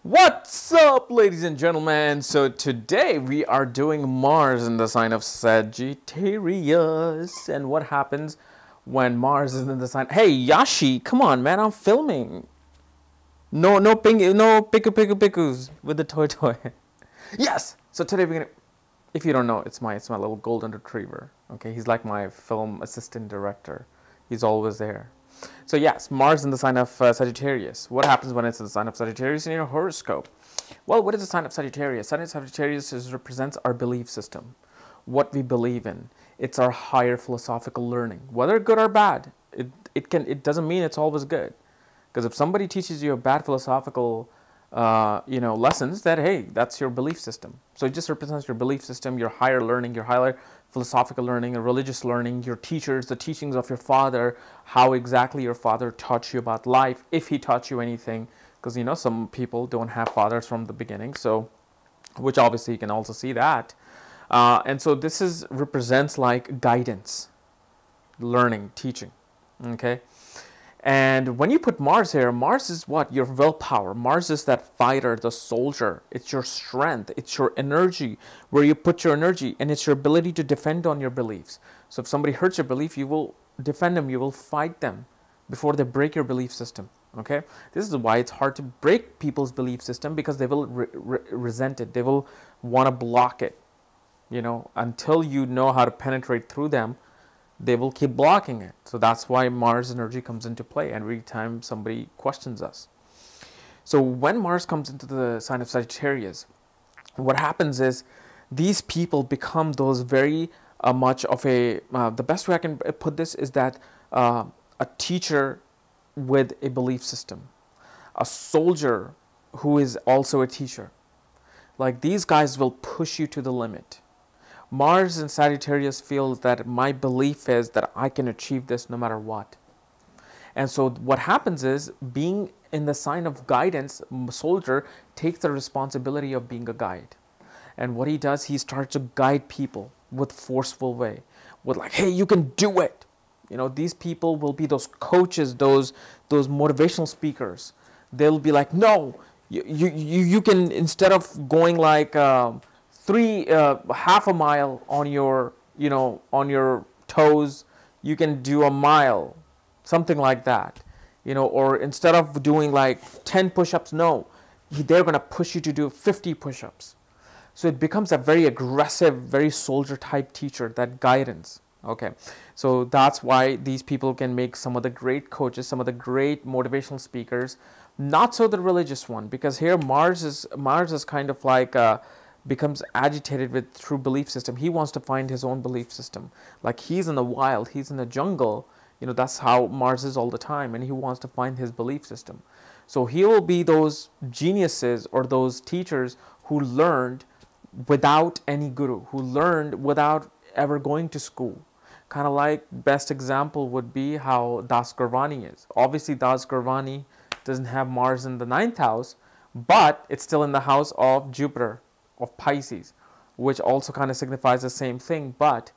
What's up, ladies and gentlemen? So today we are doing Mars in the sign of Sagittarius. And what happens when Mars is in the sign? Hey, Yashi, come on, man, I'm filming. No piku with the toy. Yes. So today we're gonna. If you don't know, it's my little golden retriever. Okay, he's like my film assistant director. He's always there. So yes, Mars in the sign of Sagittarius. What happens when it's in the sign of Sagittarius in your horoscope? Well, what is the sign of Sagittarius? Sign of Sagittarius represents our belief system, what we believe in. It's our higher philosophical learning, whether good or bad. It doesn't mean it's always good, because if somebody teaches you a bad philosophical lessons, that hey, that's your belief system. So it just represents your belief system, your higher learning, your higher philosophical learning, and religious learning, your teachers, the teachings of your father, how exactly your father taught you about life, if he taught you anything, because some people don't have fathers from the beginning, so which obviously you can also see that, and so this is represents like guidance, learning, teaching, okay. And when you put Mars here, Mars is what? Your willpower. Mars is that fighter, the soldier. It's your strength. It's your energy, where you put your energy, and it's your ability to defend on your beliefs. So if somebody hurts your belief, you will defend them. You will fight them before they break your belief system. Okay? This is why it's hard to break people's belief system, because they will resent it. They will want to block it, until you know how to penetrate through them. They will keep blocking it. So that's why Mars energy comes into play every time somebody questions us. So when Mars comes into the sign of Sagittarius, what happens is these people become those very much of a, the best way I can put this is that a teacher with a belief system, a soldier who is also a teacher. Like, these guys will push you to the limit. Mars in Sagittarius feels that my belief is that I can achieve this no matter what. And so what happens is, being in the sign of guidance, soldier takes the responsibility of being a guide. And what he does, he starts to guide people with forceful way, with like, hey, you can do it. These people will be those coaches, those motivational speakers. They'll be like, no, you can, instead of going like half a mile on your toes, you can do a mile, something like that, or instead of doing like 10 push-ups, no, they're going to push you to do 50 push-ups. So it becomes a very aggressive, very soldier type teacher, that guidance. Okay, so that's why these people can make some of the great coaches, some of the great motivational speakers. Not so the religious one, because here Mars is kind of like becomes agitated with true belief system. He wants to find his own belief system. Like, he's in the wild, he's in the jungle. That's how Mars is all the time, and he wants to find his belief system. So he will be those geniuses or those teachers who learned without any guru, who learned without ever going to school. Kind of like, best example would be how Das Gurvani is. Obviously, Das Gurvani doesn't have Mars in the 9th house, but it's still in the house of Jupiter, of Pisces, which also kind of signifies the same thing. But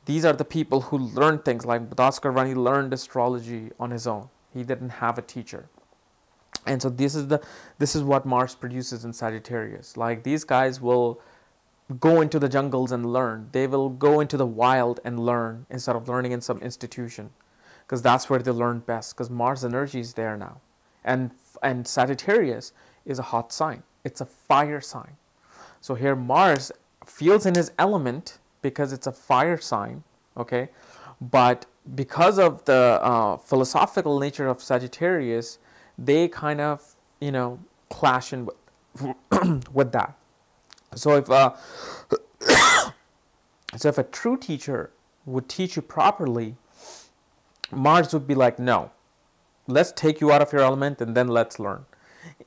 these are the people who learn things. Like, Das Gurvani learned astrology on his own. He didn't have a teacher. And so this is what Mars produces in Sagittarius. Like, these guys will go into the jungles and learn. They will go into the wild and learn, instead of learning in some institution, because that's where they learn best, because Mars energy is there now. And Sagittarius is a hot sign. It's a fire sign. So here Mars feels in his element because it's a fire sign, okay? But because of the philosophical nature of Sagittarius, they kind of, clash in with that. So if if a true teacher would teach you properly, Mars would be like, no, let's take you out of your element and then let's learn.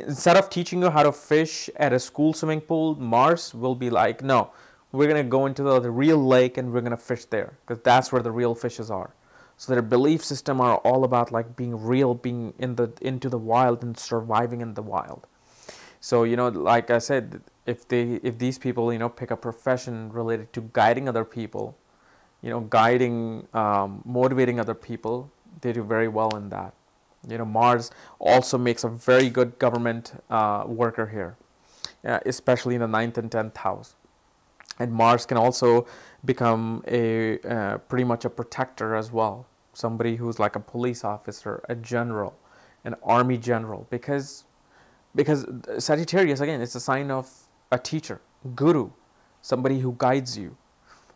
Instead of teaching you how to fish at a school swimming pool, Mars will be like, no, we're going to go into the real lake and we're going to fish there, because that's where the real fishes are. So their belief system are all about like being real, being into the wild and surviving in the wild. So, like I said, if these people, pick a profession related to guiding other people, motivating other people, they do very well in that. You know, Mars also makes a very good government worker here, especially in the 9th and 10th house. And Mars can also become a pretty much a protector as well. Somebody who's like a police officer, a general, an army general, because Sagittarius, again, it's a sign of a teacher, guru, somebody who guides you.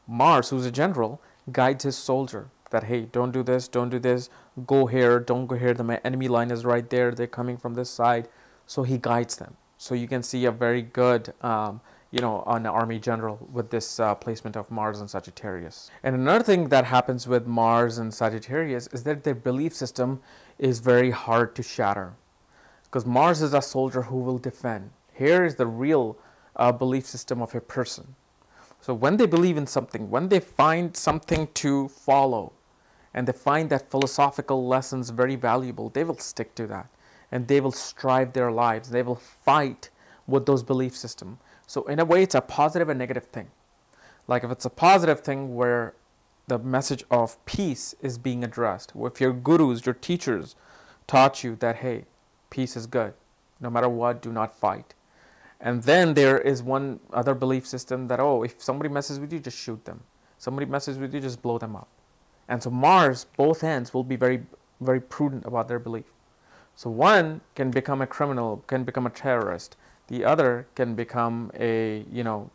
Mars, who's a general, guides his soldier that, hey, don't do this, go here, don't go here, the enemy line is right there, they're coming from this side. So he guides them. So you can see a very good you know, an army general with this placement of Mars and Sagittarius. And another thing that happens with Mars and Sagittarius is that their belief system is very hard to shatter, because Mars is a soldier who will defend. Here is the real belief system of a person. So when they believe in something, when they find something to follow, and they find that philosophical lessons very valuable, they will stick to that, and they will strive their lives. They will fight with those belief systems. So in a way, it's a positive and negative thing. Like if it's a positive thing where the message of peace is being addressed, if your gurus, your teachers taught you that, hey, peace is good, no matter what, do not fight. And then there is one other belief system that, oh, if somebody messes with you, just shoot them. Somebody messes with you, just blow them up. And so Mars, both ends, will be very, very prudent about their belief. So one can become a criminal, can become a terrorist. The other can become a, you know,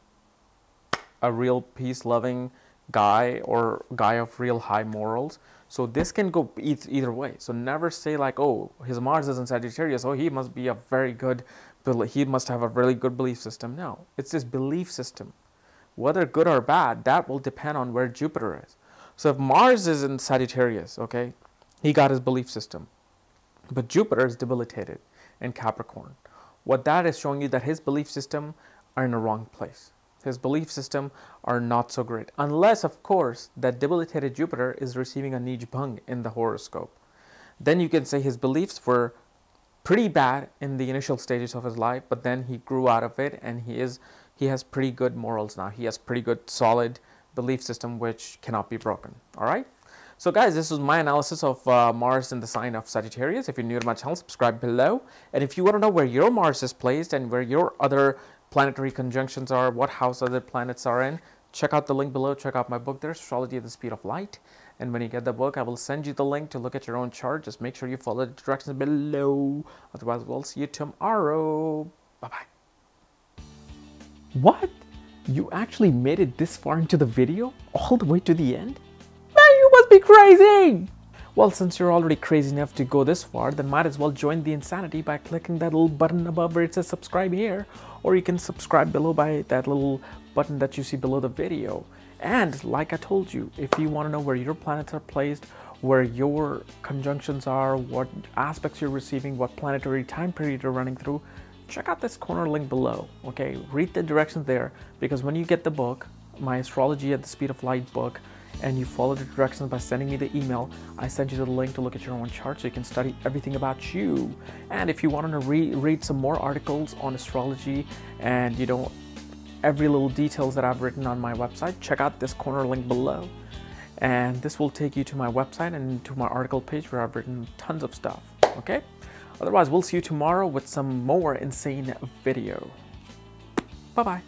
a real peace-loving guy or guy of real high morals. So this can go either way. So never say like, oh, his Mars is in Sagittarius, oh, he must be a very good, he must have a really good belief system. No, it's this belief system. Whether good or bad, that will depend on where Jupiter is. So if Mars is in Sagittarius, okay, he got his belief system. But Jupiter is debilitated in Capricorn. What that is showing you that his belief system are in the wrong place. His belief system are not so great. Unless, of course, that debilitated Jupiter is receiving a Nij Bhang in the horoscope. Then you can say his beliefs were pretty bad in the initial stages of his life, but then he grew out of it, and he has pretty good morals now. He has pretty good solid belief system which cannot be broken. All right? So guys, this was my analysis of Mars in the sign of Sagittarius. If you're new to my channel, subscribe below. And if you want to know where your Mars is placed and where your other planetary conjunctions are, what house other planets are in, check out the link below. Check out my book there, Astrology at the Speed of Light. And when you get the book, I will send you the link to look at your own chart. Just make sure you follow the directions below. Otherwise, we'll see you tomorrow. Bye-bye. What? You actually made it this far into the video? All the way to the end? You must be crazy! Well, since you're already crazy enough to go this far, then might as well join the insanity by clicking that little button above where it says subscribe here, or you can subscribe below by that little button that you see below the video. And like I told you, if you want to know where your planets are placed, where your conjunctions are, what aspects you're receiving, what planetary time period you're running through, check out this corner link below, okay? Read the directions there, because when you get the book, my Astrology at the Speed of Light book, and you follow the directions by sending me the email, I send you the link to look at your own chart so you can study everything about you. And if you want to read some more articles on astrology and you know every little details that I've written on my website, check out this corner link below. And this will take you to my website and to my article page where I've written tons of stuff, okay? Otherwise, we'll see you tomorrow with some more insane video. Bye-bye.